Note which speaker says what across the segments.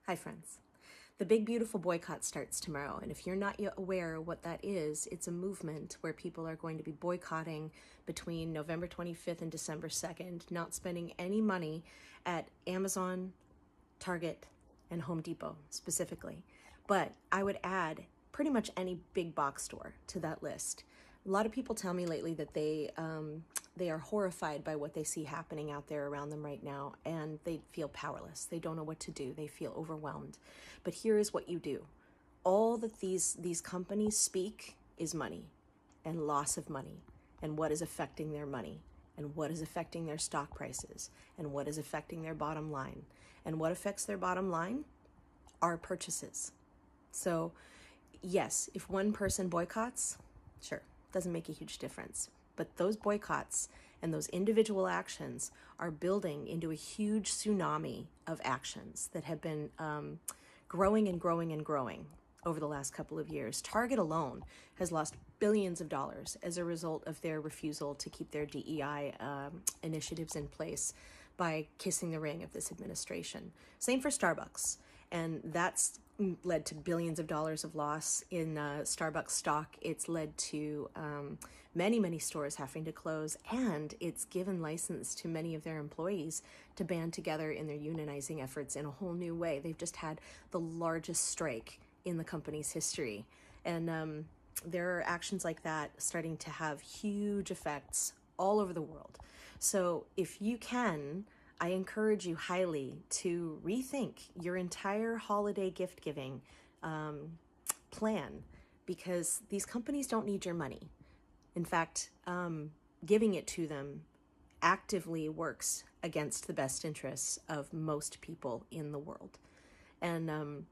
Speaker 1: Hi, friends. The Big Beautiful Boycott starts tomorrow, and if you're not yet aware what that is, it's a movement where people are going to be boycotting between November 25th and December 2nd, not spending any money at Amazon, Target, and Home Depot specifically. But I would add pretty much any big box store to that list. A lot of people tell me lately that they are horrified by what they see happening out there around them right now, and they feel powerless. They don't know what to do. They feel overwhelmed. But here is what you do. All that these companies speak is money and loss of money and what is affecting their money and what is affecting their stock prices and what is affecting their bottom line. And what affects their bottom line? Our purchases. So yes, if one person boycotts, sure, doesn't make a huge difference. But those boycotts and those individual actions are building into a huge tsunami of actions that have been growing and growing and growing over the last couple of years. Target alone has lost billions of dollars as a result of their refusal to keep their DEI initiatives in place by kissing the ring of this administration. Same for Starbucks. And that's led to billions of dollars of loss in Starbucks stock. It's led to many stores having to close, and it's given license to many of their employees to band together in their unionizing efforts in a whole new way. They've just had the largest strike in the company's history. And there are actions like that starting to have huge effects all over the world. So if you can, I encourage you highly to rethink your entire holiday gift giving plan, because these companies don't need your money. In fact, giving it to them actively works against the best interests of most people in the world. And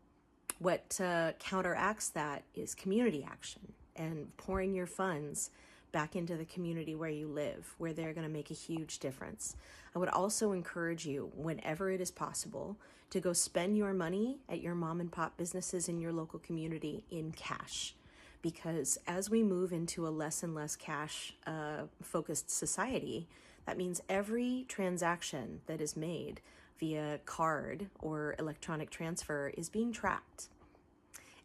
Speaker 1: what counteracts that is community action and pouring your funds back into the community where you live, where they're going to make a huge difference. I would also encourage you, whenever it is possible, to go spend your money at your mom and pop businesses in your local community in cash. Because as we move into a less and less cash focused society, that means every transaction that is made via card or electronic transfer is being tracked.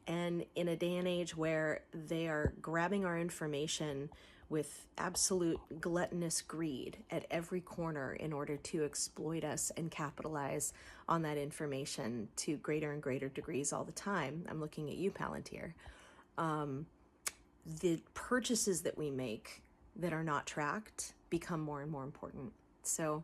Speaker 1: And in a day and age where they are grabbing our information with absolute gluttonous greed at every corner in order to exploit us and capitalize on that information to greater and greater degrees all the time, I'm looking at you, Palantir. The purchases that we make that are not tracked become more and more important. So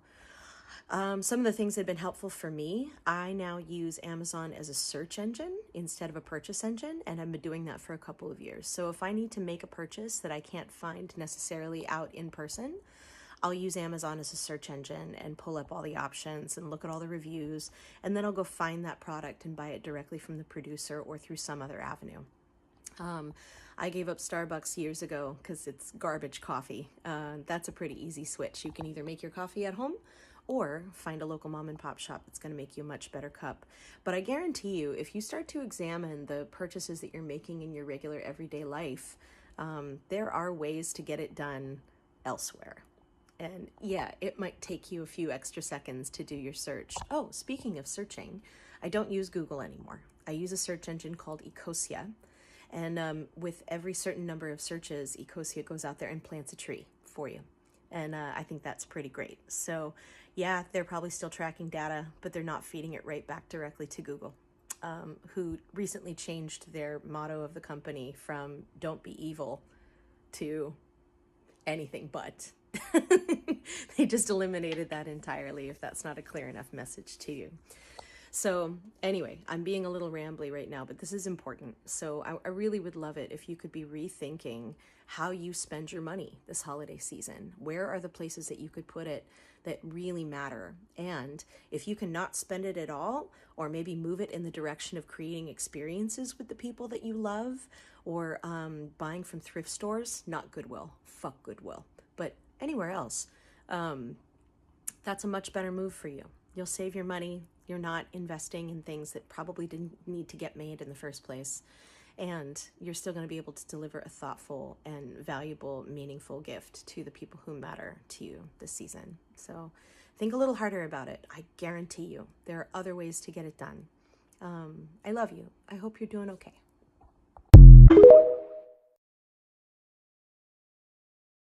Speaker 1: some of the things that have been helpful for me, I now use Amazon as a search engine instead of a purchase engine, and I've been doing that for a couple of years. So if I need to make a purchase that I can't find necessarily out in person, I'll use Amazon as a search engine and pull up all the options and look at all the reviews, and then I'll go find that product and buy it directly from the producer or through some other avenue. I gave up Starbucks years ago because it's garbage coffee. That's a pretty easy switch. You can either make your coffee at home or find a local mom and pop shop that's going to make you a much better cup. But I guarantee you, if you start to examine the purchases that you're making in your regular everyday life, there are ways to get it done elsewhere. And yeah, it might take you a few extra seconds to do your search. Oh, speaking of searching, I don't use Google anymore. I use a search engine called Ecosia. And with every certain number of searches, Ecosia goes out there and plants a tree for you. And I think that's pretty great. So yeah, they're probably still tracking data, but they're not feeding it right back directly to Google, who recently changed their motto of the company from "Don't be evil" to anything but. They just eliminated that entirely, if that's not a clear enough message to you. So anyway, I'm being a little rambly right now, but this is important. So I really would love it if you could be rethinking how you spend your money this holiday season. Where are the places that you could put it that really matter? And if you cannot spend it at all, or maybe move it in the direction of creating experiences with the people that you love, or buying from thrift stores, not Goodwill, fuck Goodwill, but anywhere else, that's a much better move for you. You'll save your money. You're not investing in things that probably didn't need to get made in the first place. And you're still going to be able to deliver a thoughtful and valuable, meaningful gift to the people who matter to you this season. So think a little harder about it. I guarantee you there are other ways to get it done. I love you. I hope you're doing okay.